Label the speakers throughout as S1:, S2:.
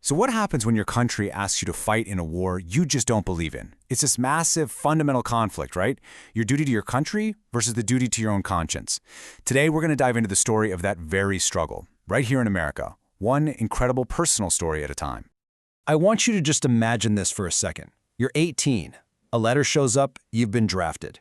S1: So what happens when your country asks you to fight in a war you just don't believe in? It's this massive, fundamental conflict, right? Your duty to your country versus the duty to your own conscience. Today, we're going to dive into the story of that very struggle, right here in America, one incredible personal story at a time.
S2: I want you to just imagine this for a second. You're 18. A letter shows up, you've been drafted.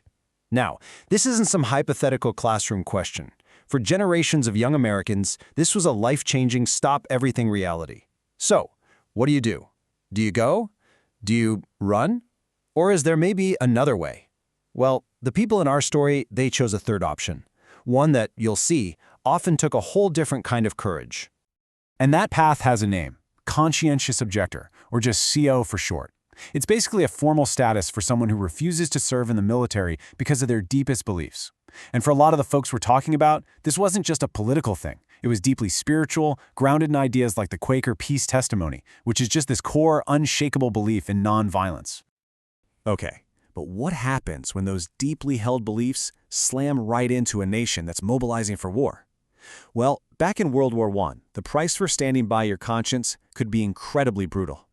S2: Now, this isn't some hypothetical classroom question. For generations of young Americans, this was a life-changing, stop-everything reality. So, what do? Do you go? Do you run? Or is there maybe another way? Well, the people in our story, they chose a third option. One that, you'll see, often took a whole different kind of courage.
S1: And that path has a name, conscientious objector, or just CO for short. It's basically a formal status for someone who refuses to serve in the military because of their deepest beliefs. And for a lot of the folks we're talking about, this wasn't just a political thing. It was deeply spiritual, grounded in ideas like the Quaker peace testimony, which is just this core, unshakable belief in nonviolence. Okay, but what happens when those deeply held beliefs slam right into a nation that's mobilizing for war? Well, back in World War I, the price for standing by your conscience could be incredibly brutal.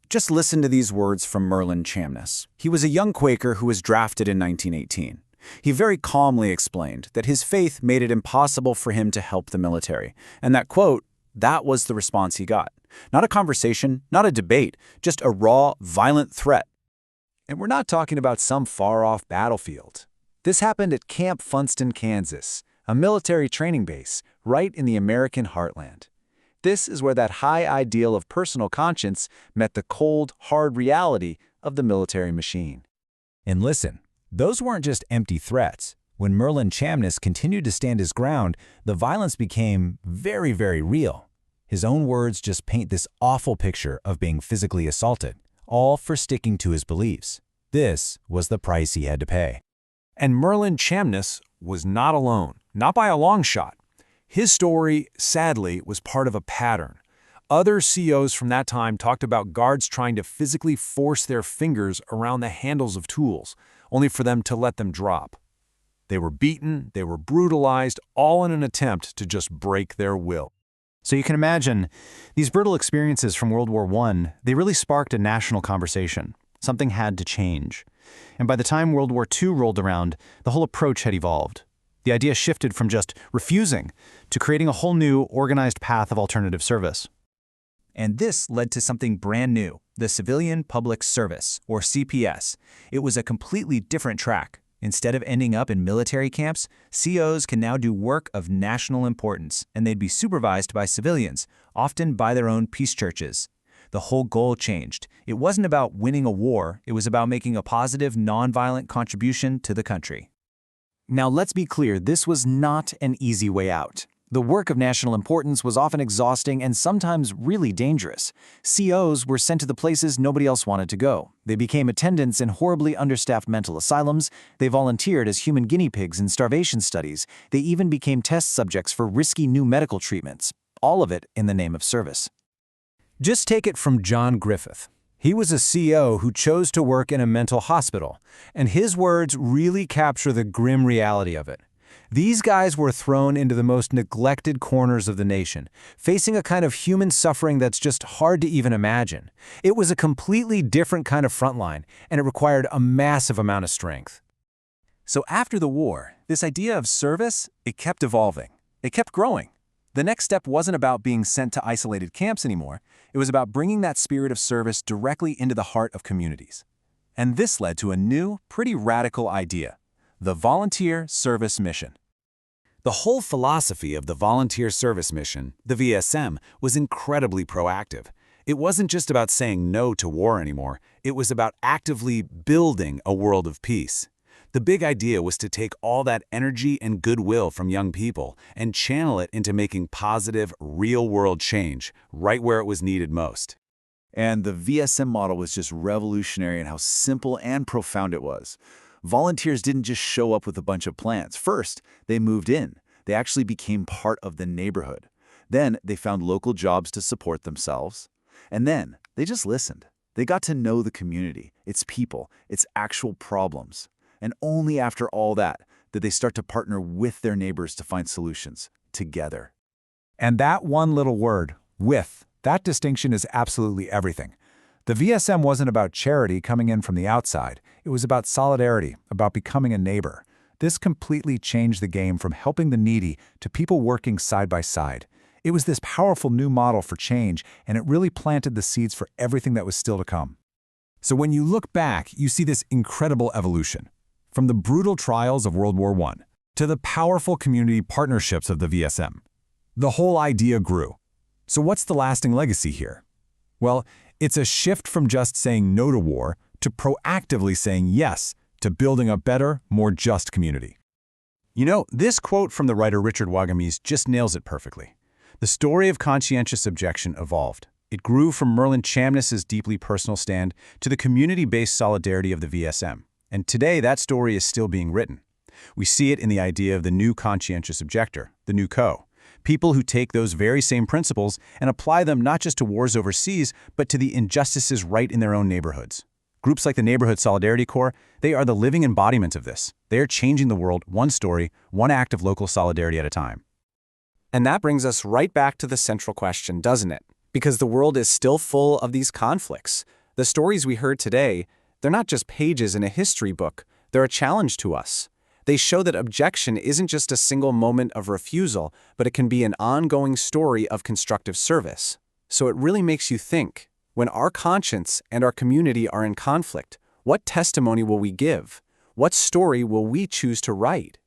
S3: Just listen to these words from Merlin Chamness. He was a young Quaker who was drafted in 1918. He very calmly explained that his faith made it impossible for him to help the military, and that, quote, that was the response he got. Not a conversation, not a debate, just a raw, violent threat.
S1: And we're not talking about some far-off battlefield. This happened at Camp Funston, Kansas, a military training base right in the American heartland. This is where that high ideal of personal conscience met the cold, hard reality of the military machine. And listen, those weren't just empty threats. When Merlin Chamness continued to stand his ground, the violence became very, very real. His own words just paint this awful picture of being physically assaulted, all for sticking to his beliefs. This was the price he had to pay. And Merlin Chamness was not alone, not by a long shot. His story, sadly, was part of a pattern. Other COs from that time talked about guards trying to physically force their fingers around the handles of tools, only for them to let them drop. They were beaten, they were brutalized, all in an attempt to just break their will.
S2: So you can imagine, these brutal experiences from World War I, they really sparked a national conversation. Something had to change. And by the time World War II rolled around, the whole approach had evolved. The idea shifted from just refusing to creating a whole new, organized path of alternative service.
S4: And this led to something brand new, the Civilian Public Service, or CPS. It was a completely different track. Instead of ending up in military camps, COs can now do work of national importance, and they'd be supervised by civilians, often by their own peace churches. The whole goal changed. It wasn't about winning a war, it was about making a positive, nonviolent contribution to the country.
S2: Now let's be clear, this was not an easy way out. The work of national importance was often exhausting and sometimes really dangerous. COs were sent to the places nobody else wanted to go. They became attendants in horribly understaffed mental asylums. They volunteered as human guinea pigs in starvation studies. They even became test subjects for risky new medical treatments. All of it in the name of service.
S1: Just take it from John Griffith. He was a CO who chose to work in a mental hospital, and his words really capture the grim reality of it. These guys were thrown into the most neglected corners of the nation, facing a kind of human suffering that's just hard to even imagine. It was a completely different kind of frontline, and it required a massive amount of strength. So after the war, this idea of service, it kept evolving. It kept growing. The next step wasn't about being sent to isolated camps anymore. It was about bringing that spirit of service directly into the heart of communities. And this led to a new, pretty radical idea: the Volunteer Service Mission. The whole philosophy of the Volunteer Service Mission, the VSM, was incredibly proactive. It wasn't just about saying no to war anymore, it was about actively building a world of peace. The big idea was to take all that energy and goodwill from young people and channel it into making positive, real-world change right where it was needed most.
S3: And the VSM model was just revolutionary in how simple and profound it was. Volunteers didn't just show up with a bunch of plans. First, they moved in. They actually became part of the neighborhood. Then they found local jobs to support themselves. And then they just listened. They got to know the community, its people, its actual problems. And only after all that did they start to partner with their neighbors to find solutions together.
S1: And that one little word, with, That distinction is absolutely everything. The VSM wasn't about charity coming in from the outside. It was about solidarity, about becoming a neighbor. This completely changed the game from helping the needy to people working side by side. It was this powerful new model for change, and it really planted the seeds for everything that was still to come. So when you look back, you see this incredible evolution. From the brutal trials of World War I to the powerful community partnerships of the VSM. The whole idea grew. So what's the lasting legacy here? Well, it's a shift from just saying no to war to proactively saying yes to building a better, more just community.
S2: You know, this quote from the writer Richard Wagamese just nails it perfectly. The story of conscientious objection evolved. It grew from Merlin Chamness's deeply personal stand to the community-based solidarity of the VSM. And today, that story is still being written. We see it in the idea of the new conscientious objector, the NewCO. People who take those very same principles and apply them not just to wars overseas, but to the injustices right in their own neighborhoods. Groups like the Neighborhood Solidarity Corps, they are the living embodiment of this. They are changing the world one story, one act of local solidarity at a time.
S5: And that brings us right back to the central question, doesn't it? Because the world is still full of these conflicts. The stories we heard today, they're not just pages in a history book. They're a challenge to us. They show that objection isn't just a single moment of refusal, but it can be an ongoing story of constructive service. So it really makes you think, when our conscience and our community are in conflict, what testimony will we give? What story will we choose to write?